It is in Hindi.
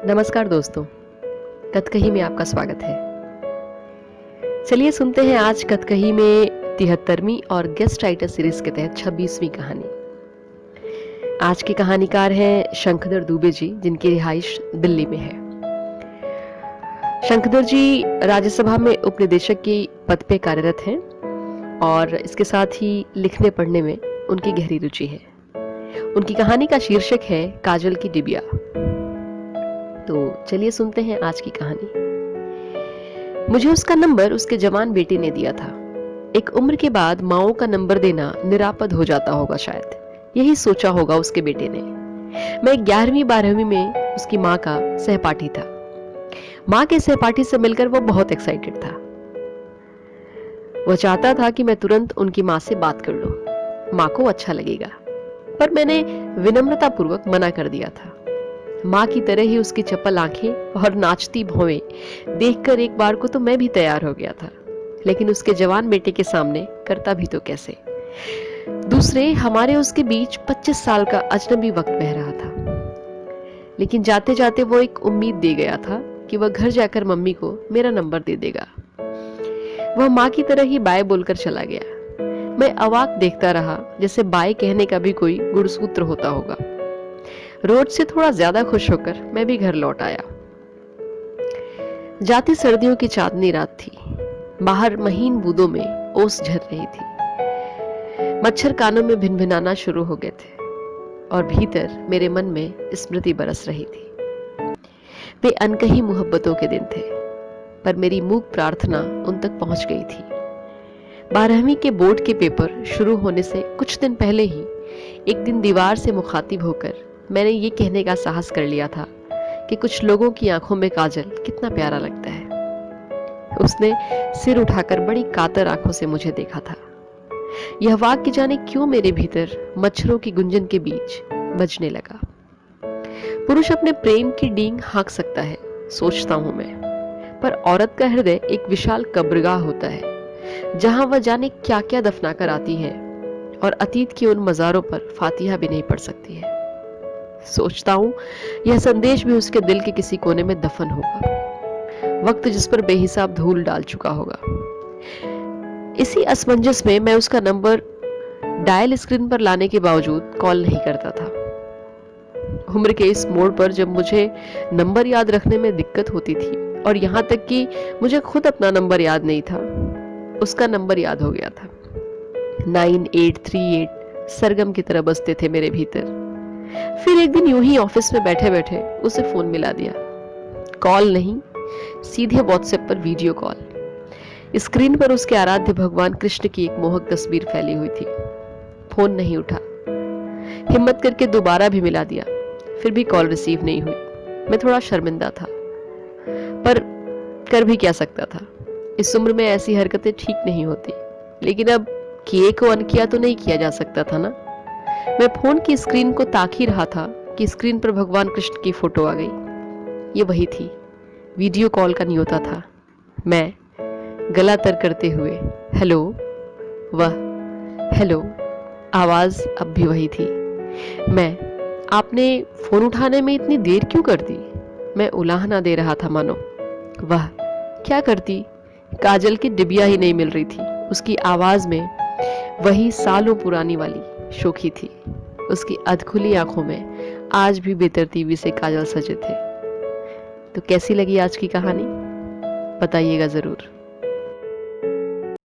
नमस्कार दोस्तों, कथकही में आपका स्वागत है। चलिए सुनते हैं आज कथकही में 73वीं और गेस्ट राइटर सीरीज के तहत 26वीं कहानी। आज के कहानीकार हैं शंखधर दुबे जी, जिनकी रिहाइश दिल्ली में है। शंखधर जी राज्यसभा में उपनिदेशक के पद पे कार्यरत हैं और इसके साथ ही लिखने पढ़ने में उनकी गहरी रुचि है। उनकी कहानी का शीर्षक है काजल की डिबिया। तो चलिए सुनते हैं आज की कहानी। मुझे उसका नंबर उसके जवान बेटे ने दिया था। एक उम्र के बाद माओ का नंबर देना निरापद हो जाता होगा, शायद यही सोचा होगा उसके बेटे ने। मैं 11वीं 12वीं में उसकी माँ का सहपाठी था। माँ के सहपाठी से मिलकर वो बहुत एक्साइटेड था। वह चाहता था कि मैं तुरंत उनकी माँ से बात कर लूं। माँ को अच्छा लगेगा, पर मैंने विनम्रता पूर्वक मना कर दिया था। माँ की तरह ही उसकी चपल आंखें और नाचती भौवें देखकर एक बार को तो मैं भी तैयार हो गया था, लेकिन उसके जवान बेटे के सामने करता भी तो कैसे। दूसरे हमारे उसके बीच 25 साल का अजनबी वक्त बह रहा था, लेकिन जाते जाते वो एक उम्मीद दे गया था कि वह घर जाकर मम्मी को मेरा नंबर दे देगा। वह माँ की तरह ही बाय बोलकर चला गया। मैं अवाक देखता रहा, जैसे बाय कहने का भी कोई गुणसूत्र होता होगा। रोज से थोड़ा ज्यादा खुश होकर मैं भी घर लौट आया। जाती सर्दियों की चांदनी रात थी। बाहर महीन बूंदों में ओस झर रही थी। मच्छर कानों में भिनभिनाना शुरू हो गए थे और भीतर मेरे मन में स्मृति बरस रही थी। वे अनकही मोहब्बतों के दिन थे, पर मेरी मूक प्रार्थना उन तक पहुंच गई थी। 12वीं के बोर्ड के पेपर शुरू होने से कुछ दिन पहले ही एक दिन दीवार से मुखातिब होकर मैंने ये कहने का साहस कर लिया था कि कुछ लोगों की आंखों में काजल कितना प्यारा लगता है। उसने सिर उठाकर बड़ी कातर आंखों से मुझे देखा था। यह वाक्य जाने क्यों मेरे भीतर मच्छरों की गुंजन के बीच बजने लगा। पुरुष अपने प्रेम की डींग हाँक सकता है, सोचता हूं मैं, पर औरत का हृदय एक विशाल कब्रगाह होता है, जहां वह जाने क्या क्या दफना कर आती है और अतीत की उन मजारों पर फातिहा भी नहीं पड़ सकती है। सोचता हूं यह संदेश भी उसके दिल के किसी कोने में दफन होगा, वक्त जिस पर बेहिसाब धूल डाल चुका होगा। इसी असमंजस में मैं उसका नंबर डायल स्क्रीन पर लाने के बावजूद कॉल नहीं करता था। उम्र के इस मोड़ पर जब मुझे नंबर याद रखने में दिक्कत होती थी और यहाँ तक कि मुझे खुद अपना नंबर याद नहीं था, उसका नंबर याद हो गया था। 9838 सरगम की तरह बजते थे मेरे भीतर। फिर एक दिन यूं ही ऑफिस में बैठे बैठे उसे फोन मिला दिया। कॉल नहीं, सीधे व्हाट्सएप पर वीडियो कॉल। स्क्रीन पर उसके आराध्य भगवान कृष्ण की एक मोहक तस्वीर फैली हुई थी। फोन नहीं उठा। हिम्मत करके दोबारा भी मिला दिया, फिर भी कॉल रिसीव नहीं हुई। मैं थोड़ा शर्मिंदा था, पर कर भी क्या सकता था। इस उम्र में ऐसी हरकतें ठीक नहीं होती, लेकिन अब किए को अनकिया तो नहीं किया जा सकता था ना। मैं फोन की स्क्रीन को ताक ही रहा था कि स्क्रीन पर भगवान कृष्ण की फोटो आ गई। ये वही थी, वीडियो कॉल का न्योता था। मैं गला तर करते हुए हेलो, वह हेलो, आवाज अब भी वही थी। मैं, आपने फोन उठाने में इतनी देर क्यों कर दी? मैं उलाहना दे रहा था मानो। वह क्या करती, काजल की डिबिया ही नहीं मिल रही थी। उसकी आवाज में वही सालों पुरानी वाली शोखी थी। उसकी अधखुली आंखों में आज भी बेतरतीबी से काजल सजे थे। तो कैसी लगी आज की कहानी, बताइएगा जरूर।